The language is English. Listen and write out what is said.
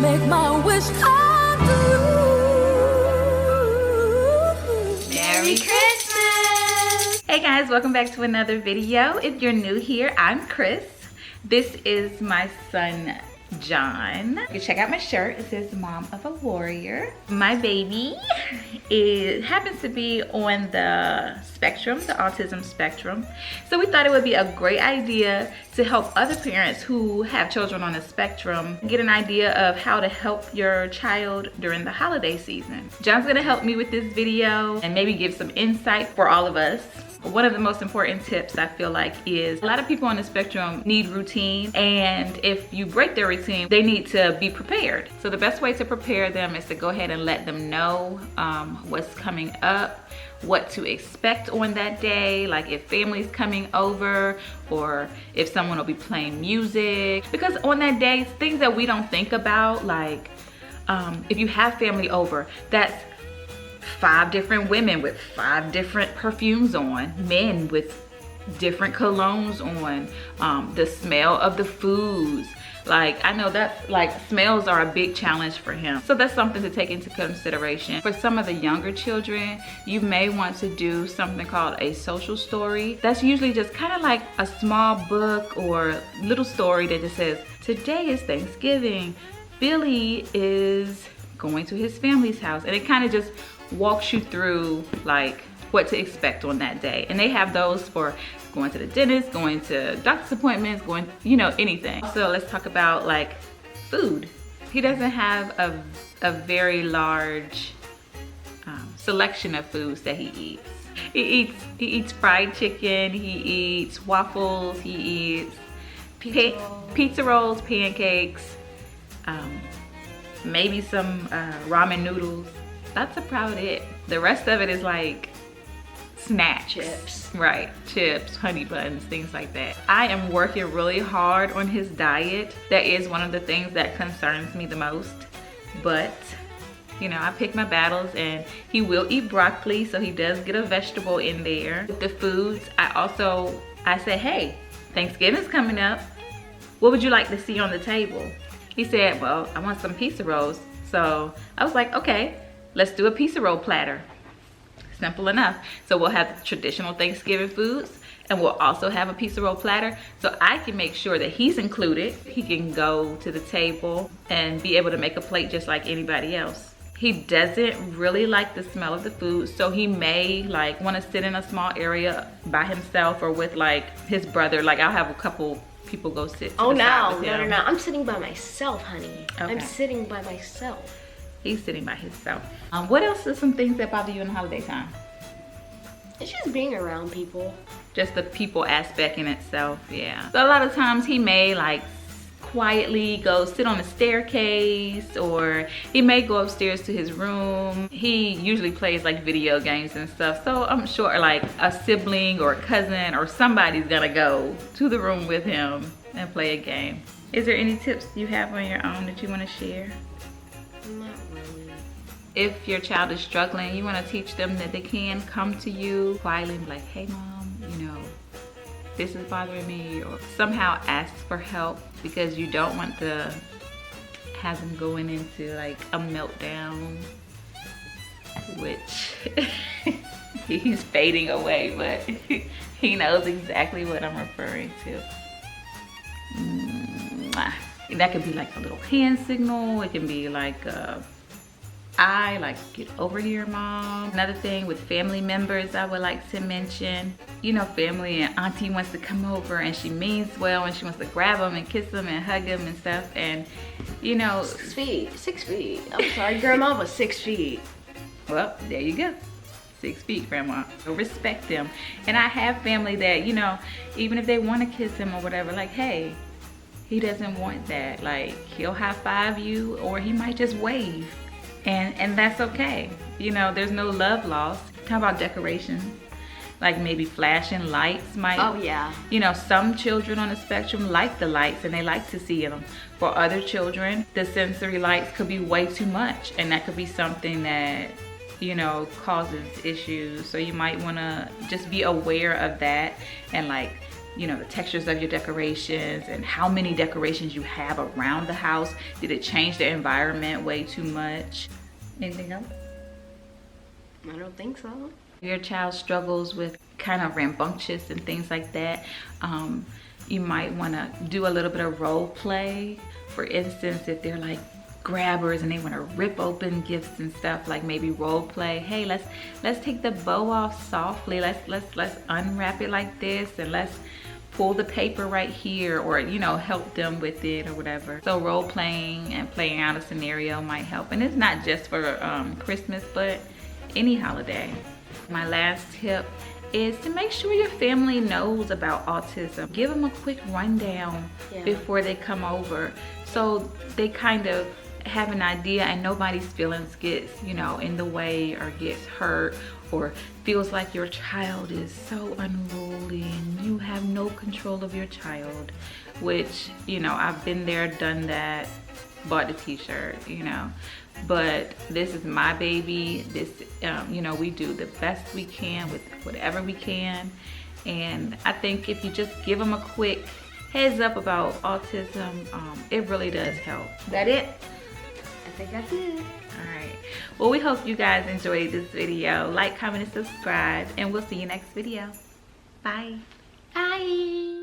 make my wish come true. Merry Christmas! Hey guys, welcome back to another video. If you're new here, I'm Chris. This is my son, John. You can check out my shirt. It says Mom of a Warrior. My baby happens to be on the spectrum, the autism spectrum. So we thought it would be a great idea to help other parents who have children on the spectrum get an idea of how to help your child during the holiday season. John's gonna help me with this video and maybe give some insight for all of us. One of the most important tips I feel like is a lot of people on the spectrum need routine, and if you break their routine, they need to be prepared. So the best way to prepare them is to go ahead and let them know what's coming up, what to expect on that day, like if family's coming over or if someone will be playing music. Because on that day, things that we don't think about, like if you have family over, that's 5 different women with 5 different perfumes on, men with different colognes on, the smell of the foods. Like, I know that like smells are a big challenge for him. So that's something to take into consideration. For some of the younger children, you may want to do something called a social story. That's usually just kind of like a small book or little story that just says, today is Thanksgiving. Billy is going to his family's house. And it kind of just walks you through like what to expect on that day. And they have those for going to the dentist, going to doctor's appointments, going, you know, anything. So let's talk about like food. He doesn't have a very large selection of foods that he eats. He eats fried chicken, he eats waffles, he eats pizza rolls, pancakes, maybe some ramen noodles. That's about it. The rest of it is like snacks. Chips. Right, chips, honey buns, things like that. I am working really hard on his diet. That is one of the things that concerns me the most. But, you know, I pick my battles, and he will eat broccoli, so he does get a vegetable in there. With the foods, I say, hey, Thanksgiving's coming up. What would you like to see on the table? He said, well, I want some pizza rolls. So I was like, okay. Let's do a pizza roll platter. Simple enough. So we'll have the traditional Thanksgiving foods, and we'll also have a pizza roll platter, so I can make sure that he's included. He can go to the table and be able to make a plate just like anybody else. He doesn't really like the smell of the food, so he may like want to sit in a small area by himself or with like his brother. Like I'll have a couple people go sit to the side with him. No. I'm sitting by myself, honey. Okay. I'm sitting by myself. He's sitting by himself. What else are some things that bother you in the holiday time? It's just being around people. Just the people aspect in itself, yeah. So a lot of times he may like quietly go sit on the staircase, or he may go upstairs to his room. He usually plays like video games and stuff. So I'm sure like a sibling or a cousin or somebody's gonna go to the room with him and play a game. Is there any tips you have on your own that you wanna share? Not really. If your child is struggling, you want to teach them that they can come to you quietly and be like, hey mom, you know, this is bothering me, or somehow ask for help, because you don't want to have them going into like a meltdown, which he's fading away, but he knows exactly what I'm referring to. That could be like a little hand signal. It can be like like get over here mom. Another thing with family members I would like to mention, you know, family and auntie wants to come over and she means well and she wants to grab them and kiss them and hug them and stuff, and you know, 6 feet. 6 feet. I'm sorry, grandma was 6 feet. Well, there you go. 6 feet, grandma. So respect them. And I have family that, you know, even if they want to kiss him or whatever, like, hey, he doesn't want that. Like, he'll high five you, or he might just wave, and that's okay. You know, there's no love lost. How about decorations? Like maybe flashing lights might. Oh yeah. You know, some children on the spectrum like the lights and they like to see them. For other children, the sensory lights could be way too much, and that could be something that, you know, causes issues. So you might want to just be aware of that and like you know, the textures of your decorations and how many decorations you have around the house. Did it change the environment way too much? Anything else? I don't think so. If your child struggles with kind of rambunctious and things like that, you might want to do a little bit of role play. For instance, if they're like grabbers and they want to rip open gifts and stuff, like maybe role play. Hey, let's take the bow off softly. Let's unwrap it like this, and let's pull the paper right here, or you know, help them with it or whatever. So role playing and playing out a scenario might help, and it's not just for Christmas, but any holiday. My last tip is to make sure your family knows about autism. Give them a quick rundown before they come over, so they kind of have an idea and nobody's feelings gets, you know, in the way or gets hurt, or feels like your child is so unruly and you have no control of your child, which, you know, I've been there, done that, bought the t-shirt, you know. But this is my baby. This, you know, we do the best we can with whatever we can. And I think if you just give them a quick heads up about autism, it really does help. Is that it? I think that's it. All right. Well, we hope you guys enjoyed this video. Like, comment, and subscribe. And we'll see you next video. Bye. Bye.